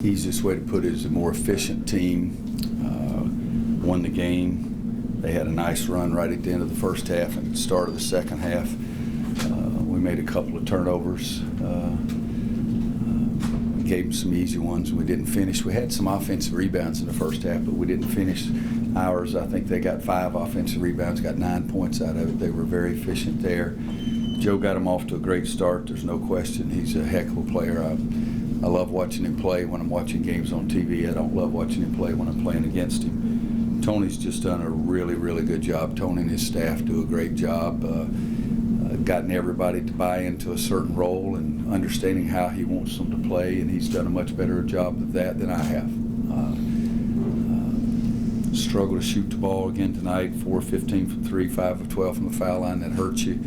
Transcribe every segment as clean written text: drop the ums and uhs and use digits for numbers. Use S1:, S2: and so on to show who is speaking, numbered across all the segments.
S1: Easiest way to put it is a more efficient team won the game. They had a nice run right at the end of the first half and the start of the second half. We made a couple of turnovers. Gave them some easy ones, and we didn't finish. We had some offensive rebounds in the first half, but we didn't finish ours. I think they got 5 offensive rebounds, got 9 points out of it. They were very efficient there. Joe got them off to a great start. There's no question. He's a heck of a player. I love watching him play when I'm watching games on TV. I don't love watching him play when I'm playing against him. Tony's just done a really, really good job. Tony and his staff do a great job. Gotten everybody to buy into a certain role and understanding how he wants them to play, and he's done a much better job of that than I have. Struggled to shoot the ball again tonight, 4 of 15 from 3, 5 of 12 from the foul line. That hurts you.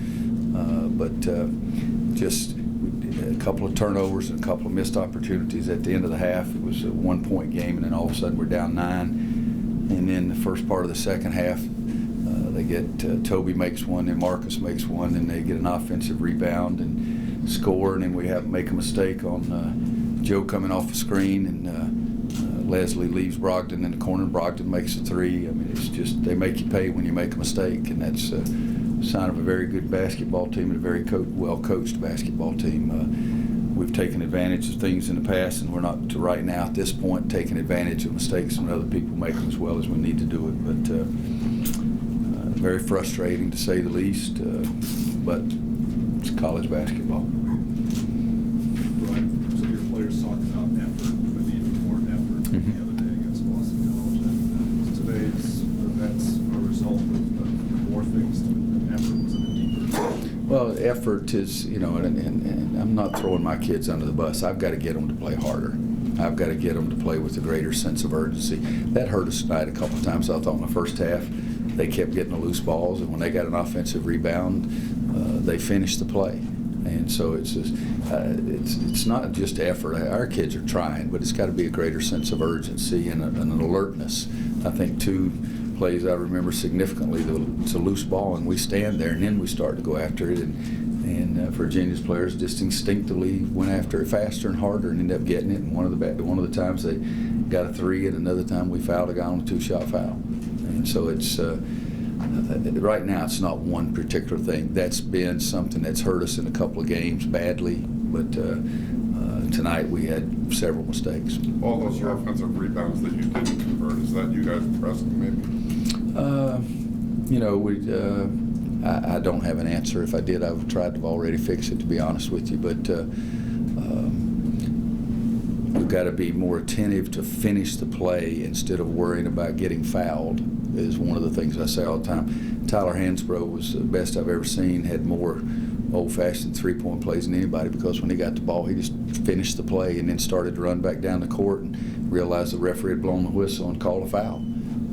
S1: Just a couple of turnovers and a couple of missed opportunities at the end of the half. It was a 1-point game, and then all of a sudden we're down 9. And then the first part of the second half, they get Toby makes one, and Marcus makes one, and they get an offensive rebound and score, and then we make a mistake on Joe coming off the screen, and Leslie leaves Brogdon in the corner, and Brogdon makes a 3. I mean, it's just they make you pay when you make a mistake, and that's a sign of a very good basketball team and a very well-coached basketball team. We've taken advantage of things in the past, and we're not, right now at this point, taking advantage of mistakes when other people make them as well as we need to do it. But very frustrating to say the least, but it's college basketball.
S2: Right. So your players talked about effort, but even more effort the other day against Boston College. And today's events a result of more things than effort. Was it deeper?
S1: Well, effort is, and I'm not throwing my kids under the bus. I've got to get them to play harder. I've got to get them to play with a greater sense of urgency. That hurt us tonight a couple of times. I thought in the first half they kept getting the loose balls, and when they got an offensive rebound, they finished the play. And so it's not just effort. Our kids are trying, but it's got to be a greater sense of urgency and an alertness. I think 2 plays I remember significantly, it's a loose ball, and we stand there, and then we start to go after it. And Virginia's players just instinctively went after it faster and harder and ended up getting it. And one of the times they got a 3, and another time we fouled a guy on a 2-shot foul. And so it's right now it's not one particular thing. That's been something that's hurt us in a couple of games badly, but tonight we had several mistakes.
S3: All those offensive rebounds that you didn't convert, is that you guys pressing maybe?
S1: I don't have an answer. If I did, I would have tried to already fix it, to be honest with you. But we've got to be more attentive to finish the play instead of worrying about getting fouled, is one of the things I say all the time. Tyler Hansbrough was the best I've ever seen, had more old-fashioned 3-point plays than anybody, because when he got the ball, he just finished the play and then started to run back down the court and realized the referee had blown the whistle and called a foul.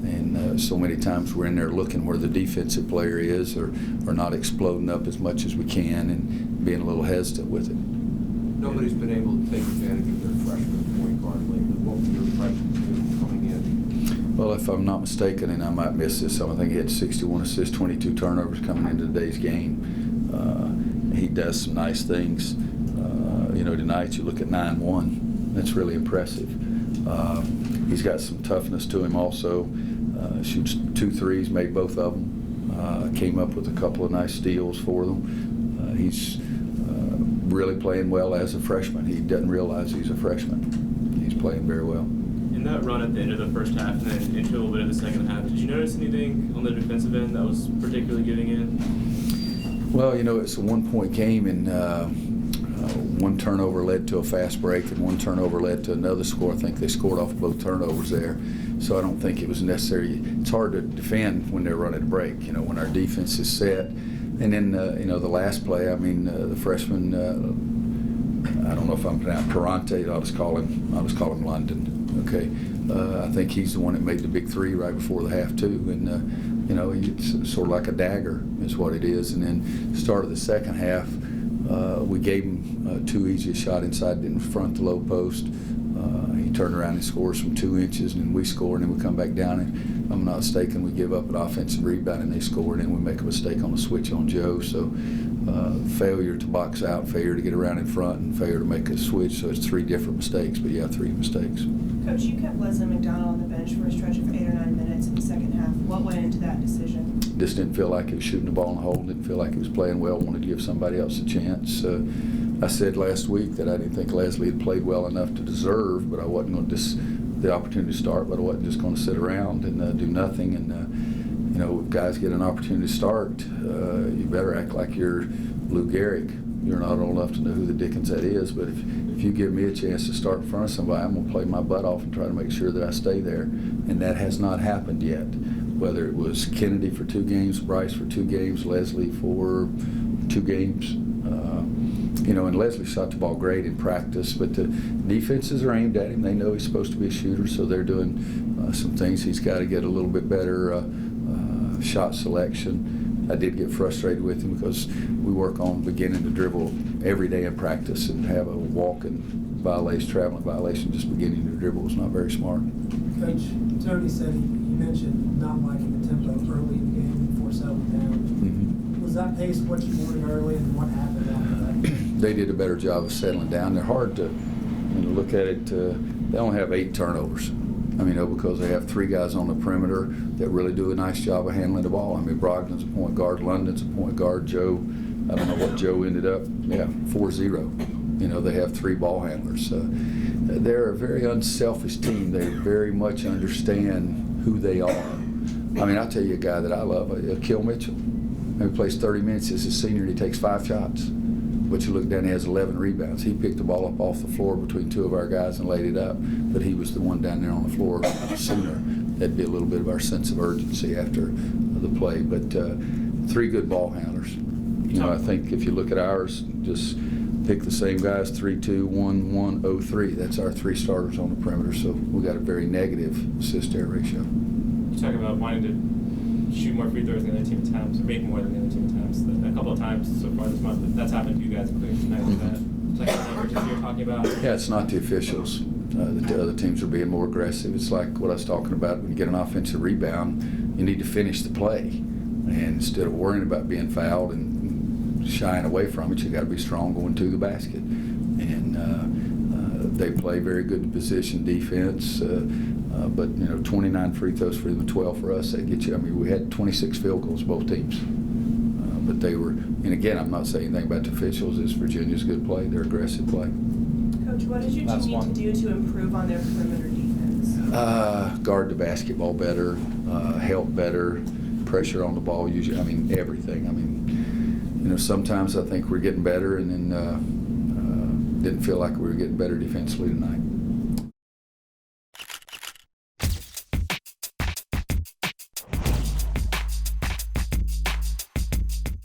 S1: And so many times we're in there looking where the defensive player is, or not exploding up as much as we can and being a little hesitant with it.
S4: Nobody's been able to take advantage of their freshman point guard lately. What were your impressions coming in?
S1: Well, if I'm not mistaken, and I might miss this, I think he had 61 assists, 22 turnovers coming into today's game. He does some nice things. Tonight you look at 9-1. That's really impressive. He's got some toughness to him also. Shoots 2 threes, made both of them. Came up with a couple of nice steals for them. He's really playing well as a freshman. He doesn't realize he's a freshman. He's playing very well.
S5: In that run at the end of the first half and then into a little bit of the second half, did you notice anything on the defensive end that was particularly giving in?
S1: Well, it's a 1-point game, and one turnover led to a fast break, and one turnover led to another score. I think they scored off both turnovers there. So I don't think it was necessary. It's hard to defend when they're running a break, when our defense is set. And then, the last play, the freshman, I don't know if I'm pronouncing Perante, I'll just call him London, okay? I think he's the one that made the big 3 right before the half, too. And, it's sort of like a dagger is what it is. And then start of the second half, we gave him 2 easiest shot inside in front of the low post. He turned around and scores from 2 inches, and then we score, and then we come back down. And if I'm not mistaken, we give up an offensive rebound, and they score, and then we make a mistake on the switch on Joe. So failure to box out, failure to get around in front, and failure to make a switch. So it's 3 different mistakes, but yeah, 3 mistakes.
S6: Coach, you kept Leslie McDonald on the bench for a stretch of 8 or 9 minutes in the second half. What went into that decision?
S1: Just didn't feel like he was shooting the ball in the hole, didn't feel like he was playing well, wanted to give somebody else a chance. I said last week that I didn't think Leslie had played well enough to deserve, but I wasn't going to the opportunity to start, but I wasn't just going to sit around and do nothing. And you know, if guys get an opportunity to start, you better act like you're Lou Gehrig. You're not old enough to know who the dickens that is, but if you give me a chance to start in front of somebody, I'm going to play my butt off and try to make sure that I stay there. And that has not happened yet. Whether it was Kennedy for 2 games, Bryce for 2 games, Leslie for 2 games. You know, and Leslie shot the ball great in practice, but the defenses are aimed at him. They know he's supposed to be a shooter, so they're doing some things. He's got to get a little bit better shot selection. I did get frustrated with him because we work on beginning to dribble every day in practice, and have a walking violation, traveling violation, just beginning to dribble was not very smart.
S7: Coach, Tony said you mentioned not liking the tempo early in the game before settling down.
S1: Mm-hmm.
S7: Was that pace what you wanted early, and what happened after that?
S1: They did a better job of settling down. They're hard to, when you look at it, they only have 8 turnovers. I mean, because they have 3 guys on the perimeter that really do a nice job of handling the ball. I mean, Brogdon's a point guard, London's a point guard, Joe, I don't know what Joe ended up, 4-0. You know, they have 3 ball handlers. They're a very unselfish team. They very much understand who they are. I mean, I'll tell you a guy that I love, Kill Mitchell. He plays 30 minutes as a senior and he takes 5 shots. But you look down, he has 11 rebounds. He picked the ball up off the floor between 2 of our guys and laid it up. But he was the one down there on the floor sooner. That'd be a little bit of our sense of urgency after the play. But 3 good ball handlers. You know, I think if you look at ours, just pick the same guys, 3-2-1-1-0-3. That's our 3 starters on the perimeter. So we got a very negative assist-to-error ratio.
S8: You talk about wanting to shoot more free throws than the other team attempts, or make more than the other team attempts. A couple of times so far this month, that's happened to you guys, including tonight. Is that like the averages you're talking about?
S1: Yeah, it's not the officials. The other teams are being more aggressive. It's like what I was talking about. When you get an offensive rebound, you need to finish the play. And instead of worrying about being fouled and shying away from it, you got to be strong going to the basket. And they play very good position defense. But, you know, 29 free throws for them, 12 for us. That gets you. I mean, we had 26 field goals, both teams. But they were, and again, I'm not saying anything about the officials. It's Virginia's good play. They're aggressive play.
S6: Coach, what does your team need to do to improve on their perimeter defense?
S1: Guard the basketball better, help better, pressure on the ball. Usually, I mean, everything. I mean, you know, sometimes I think we're getting better, and then didn't feel like we were getting better defensively tonight.